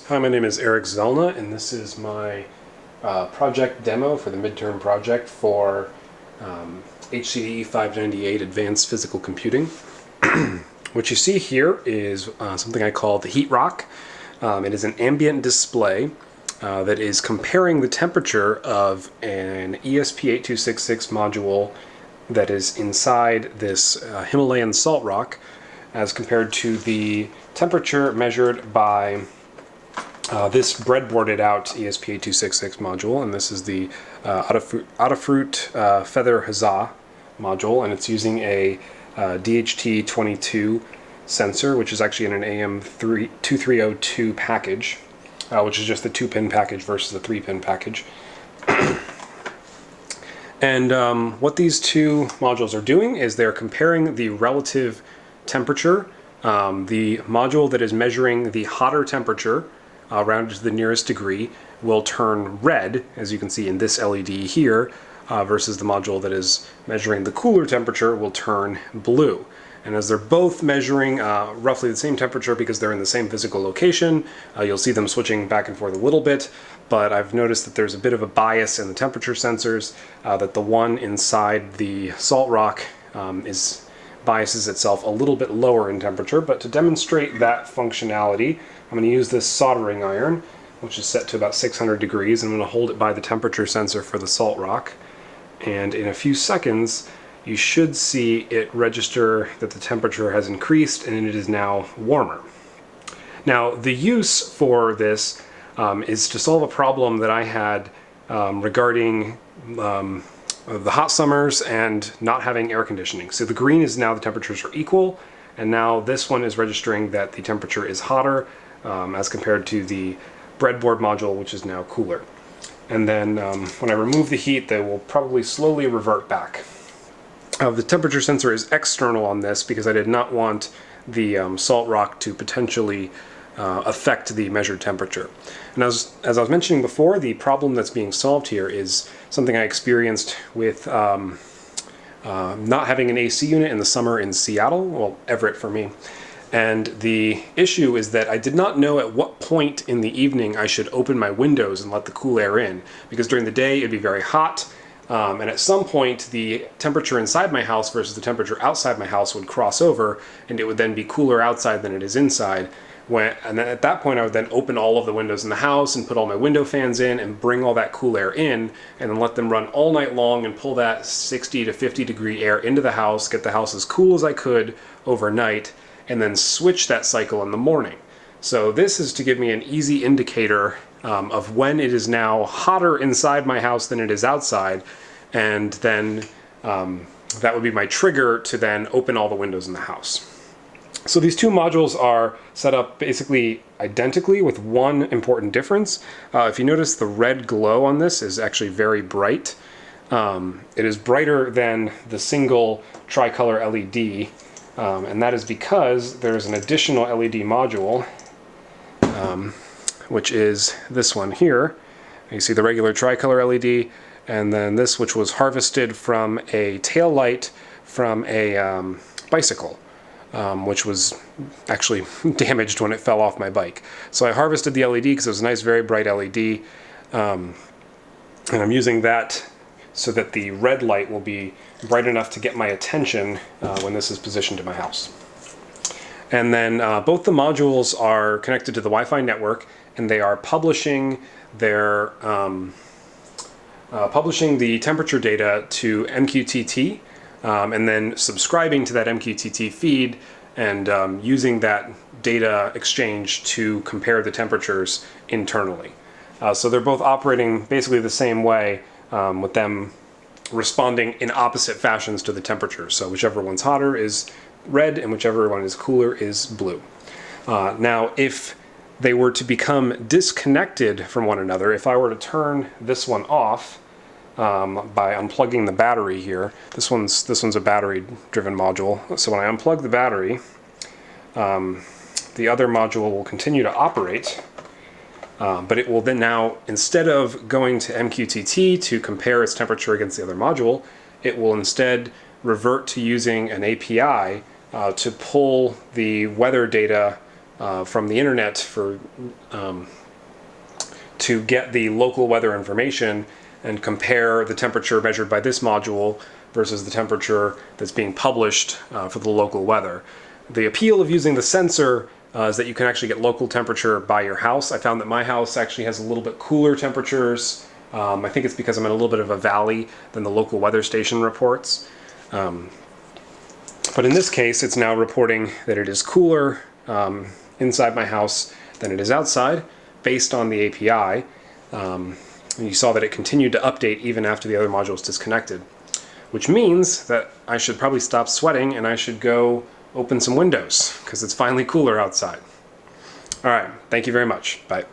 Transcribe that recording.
Hi, my name is Eric Zelna, and this is my project demo for the midterm project for HCDE598 Advanced Physical Computing. What you see here is something I call the heat rock. It is an ambient display that is comparing the temperature of an ESP8266 module that is inside this Himalayan salt rock as compared to the temperature measured by this breadboarded out ESP8266 module, and this is the Adafruit Feather Huzzah module, and it's using a DHT22 sensor, which is actually in an AM2302 package, which is just the 2-pin package versus the 3-pin package. And what these two modules are doing is they're comparing the relative temperature. The module that is measuring the hotter temperature rounded to the nearest degree will turn red, as you can see in this LED here, versus the module that is measuring the cooler temperature will turn blue. And as they're both measuring roughly the same temperature because they're in the same physical location, you'll see them switching back and forth a little bit, but I've noticed that there's a bit of a bias in the temperature sensors, that the one inside the salt rock biases itself a little bit lower in temperature. But to demonstrate that functionality, I'm going to use this soldering iron, which is set to about 600 degrees, and I'm going to hold it by the temperature sensor for the salt rock. And in a few seconds, you should see it register that the temperature has increased and it is now warmer. Now, the use for this is to solve a problem that I had regarding the hot summers and not having air conditioning. So the green is now the temperatures are equal, and now this one is registering that the temperature is hotter as compared to the breadboard module, which is now cooler. And then when I remove the heat, they will probably slowly revert back. The temperature sensor is external on this because I did not want the salt rock to potentially affect the measured temperature. And as I was mentioning before, the problem that's being solved here is something I experienced with not having an AC unit in the summer in Seattle, well, Everett for me. And the issue is that I did not know at what point in the evening I should open my windows and let the cool air in, because during the day it'd be very hot, and at some point the temperature inside my house versus the temperature outside my house would cross over, and it would then be cooler outside than it is inside. And then at that point I would then open all of the windows in the house and put all my window fans in and bring all that cool air in, and then let them run all night long and pull that 60 to 50 degree air into the house, get the house as cool as I could overnight, and then switch that cycle in the morning. So this is to give me an easy indicator of when it is now hotter inside my house than it is outside, and then that would be my trigger to then open all the windows in the house. So these two modules are set up basically identically with one important difference. If you notice, the red glow on this is actually very bright. It is brighter than the single tricolor LED, and that is because there's an additional LED module, which is this one here. You see the regular tricolor LED, and then this, which was harvested from a tail light from a bicycle, which was actually damaged when it fell off my bike. So I harvested the LED because it was a nice, very bright LED, and I'm using that so that the red light will be bright enough to get my attention when this is positioned in my house. And then both the modules are connected to the Wi-Fi network, and they are publishing their publishing the temperature data to MQTT, and then subscribing to that MQTT feed and using that data exchange to compare the temperatures internally. So they're both operating basically the same way, with them responding in opposite fashions to the temperature. So whichever one's hotter is red, and whichever one is cooler is blue. Now, if they were to become disconnected from one another, if I were to turn this one off by unplugging the battery here, this one's a battery-driven module. So when I unplug the battery, the other module will continue to operate. But it will then now, instead of going to MQTT to compare its temperature against the other module, it will instead revert to using an API to pull the weather data from the internet to get the local weather information and compare the temperature measured by this module versus the temperature that's being published for the local weather. The appeal of using the sensor is that you can actually get local temperature by your house. I found that my house actually has a little bit cooler temperatures. I think it's because I'm in a little bit of a valley than the local weather station reports. But in this case, it's now reporting that it is cooler inside my house than it is outside, based on the API. And you saw that it continued to update even after the other module was disconnected, which means that I should probably stop sweating and I should go open some windows because it's finally cooler outside. All right, thank you very much. Bye.